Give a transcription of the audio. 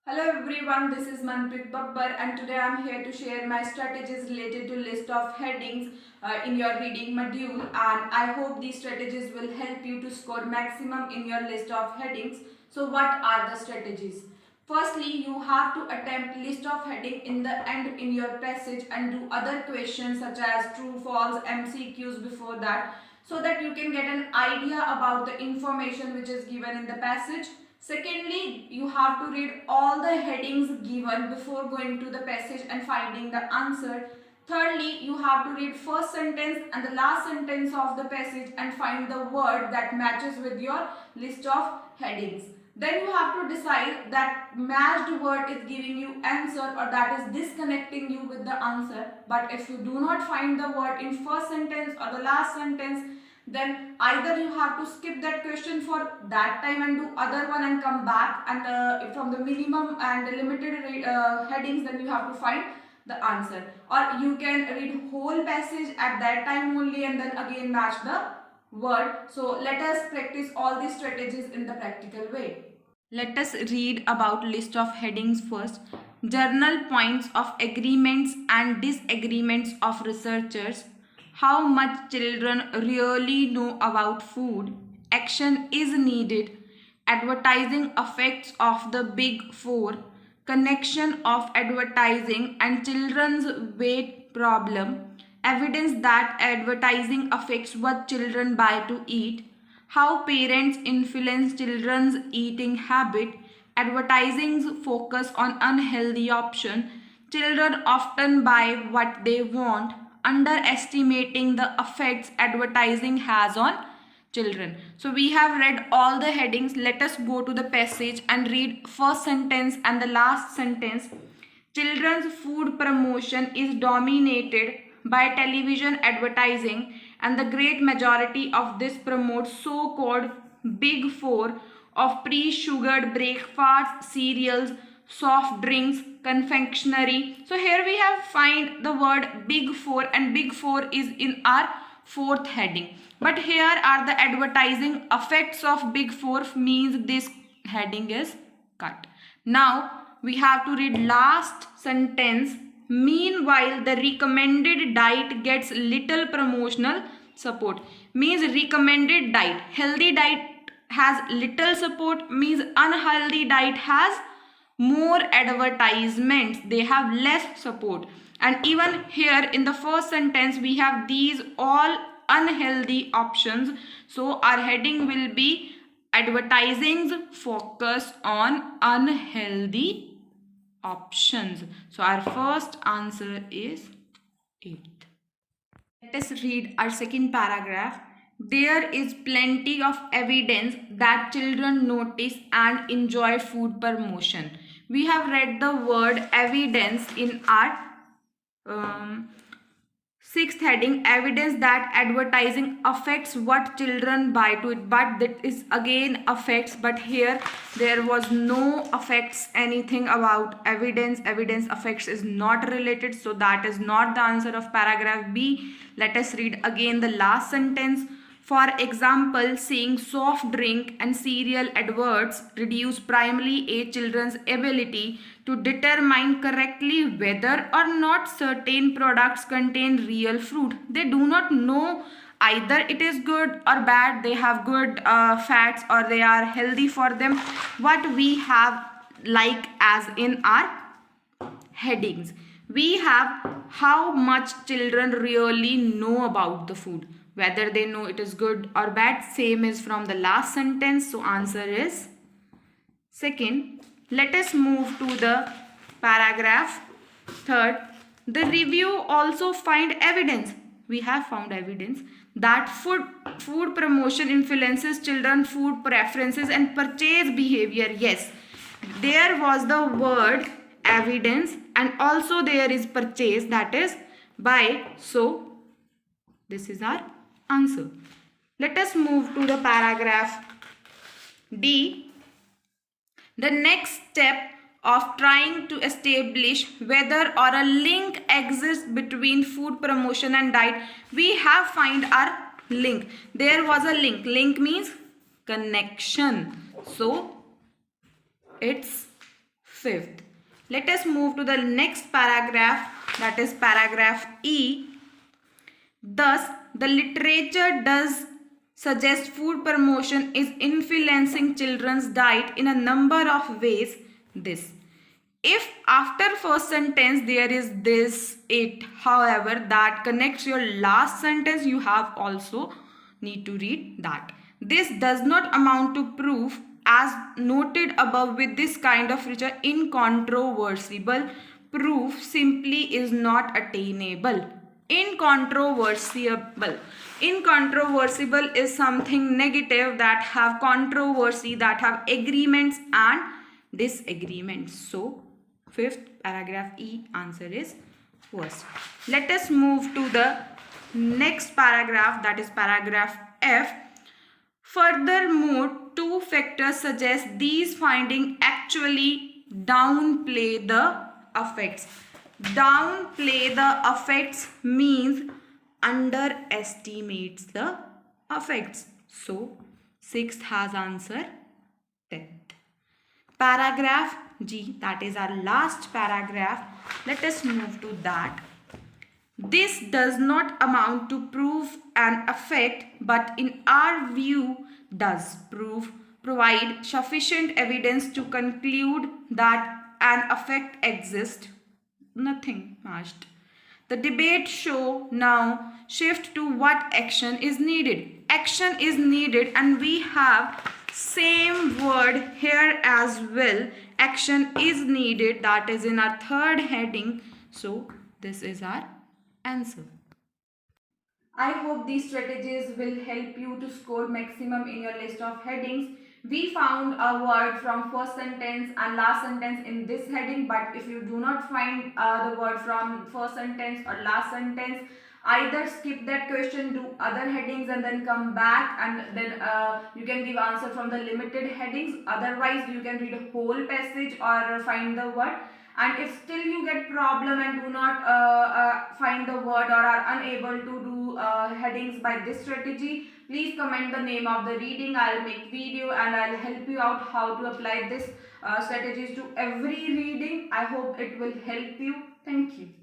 Hello everyone, this is Manpreet Babbar and today I am here to share my strategies related to list of headings in your reading module, and I hope these strategies will help you to score maximum in your list of headings. So what are the strategies? Firstly, you have to attempt list of heading in the end in your passage and do other questions such as true, false, MCQs before that, so that you can get an idea about the information which is given in the passage. Secondly, you have to read all the headings given before going to the passage and finding the answer. Thirdly, you have to read first sentence and the last sentence of the passage and find the word that matches with your list of headings. Then you have to decide that matched word is giving you answer or that is disconnecting you with the answer. But if you do not find the word in first sentence or the last sentence, then either you have to skip that question for that time and do other one and come back, and from the minimum and the limited headings, then you have to find the answer, or you can read whole passage at that time only and then again match the word. So let us practice all these strategies in the practical way. Let us read about list of headings first. Journal points of agreements and disagreements of researchers. How much children really know about food. Action is needed. Advertising effects of the big four. Connection of advertising and children's weight problem. Evidence that advertising affects what children buy to eat. How parents influence children's eating habit. Advertising's focus on unhealthy option. Children often buy what they want. Underestimating the effects advertising has on children. So we have read all the headings. Let us go to the passage and read first sentence and the last sentence. Children's food promotion is dominated by television advertising, and the great majority of this promotes so-called big four of pre-sugared breakfast cereals, soft drinks, confectionery. So here we have find the word big four, and big four is in our fourth heading. But here are the advertising effects of big four, means this heading is cut. Now we have to read last sentence. Meanwhile, the recommended diet gets little promotional support. Means recommended diet. Healthy diet has little support, means unhealthy diet has more advertisements. They have less support. And even here in the first sentence, we have these all unhealthy options. So our heading will be advertising's focus on unhealthy options. So our first answer is 8. Let us read our second paragraph. There is plenty of evidence that children notice and enjoy food promotion. We have read the word evidence in our sixth heading, evidence that advertising affects what children buy to it, but that is again affects, but here there was no affects anything about evidence. Evidence affects is not related, so that is not the answer of paragraph B. Let us read again the last sentence. For example, seeing soft drink and cereal adverts reduce primarily a children's ability to determine correctly whether or not certain products contain real fruit. They do not know either it is good or bad, they have good fats or they are healthy for them. What we have like as in our headings, we have how much children really know about the food, whether they know it is good or bad. Same is from the last sentence, so answer is second. Let us move to the paragraph third. The review also find evidence. We have found evidence that food promotion influences children food preferences and purchase behavior. Yes, there was the word evidence and also there is purchase, that is buy. So this is our answer. Let us move to the paragraph D. The next step of trying to establish whether or a link exists between food promotion and diet. We have find our link. There was a link. Link means connection. So it's fifth. Let us move to the next paragraph, that is paragraph E. Thus, the literature does suggest food promotion is influencing children's diet in a number of ways. This. If after first sentence there is this, it, however, that connects your last sentence, you have also need to read that. This does not amount to proof as noted above with this kind of feature incontrovertible. Proof simply is not attainable. Incontrovertible. Incontrovertible is something negative that have controversy, that have agreements and disagreements. So, fifth paragraph E answer is first. Let us move to the next paragraph, that is paragraph F. Furthermore, two factors suggest these findings actually downplay the effects. Downplay the effects means underestimates the effects. So, sixth has answer 10th. Paragraph G, that is our last paragraph. Let us move to that. This does not amount to proof an effect, but in our view does provide sufficient evidence to conclude that an effect exists. Nothing matched. The debate show now shift to what action is needed. Action is needed, and we have same word here as well. Action is needed, that is in our third heading. So this is our answer. I hope these strategies will help you to score maximum in your list of headings. We found a word from first sentence and last sentence in this heading, but if you do not find the word from first sentence or last sentence, either skip that question, do other headings and then come back, and then you can give answer from the limited headings. Otherwise, you can read a whole passage or find the word. And if still you get problem and do not find the word or are unable to do headings by this strategy, please comment the name of the reading. I'll make video and I'll help you out how to apply this strategies to every reading. I hope it will help you. Thank you.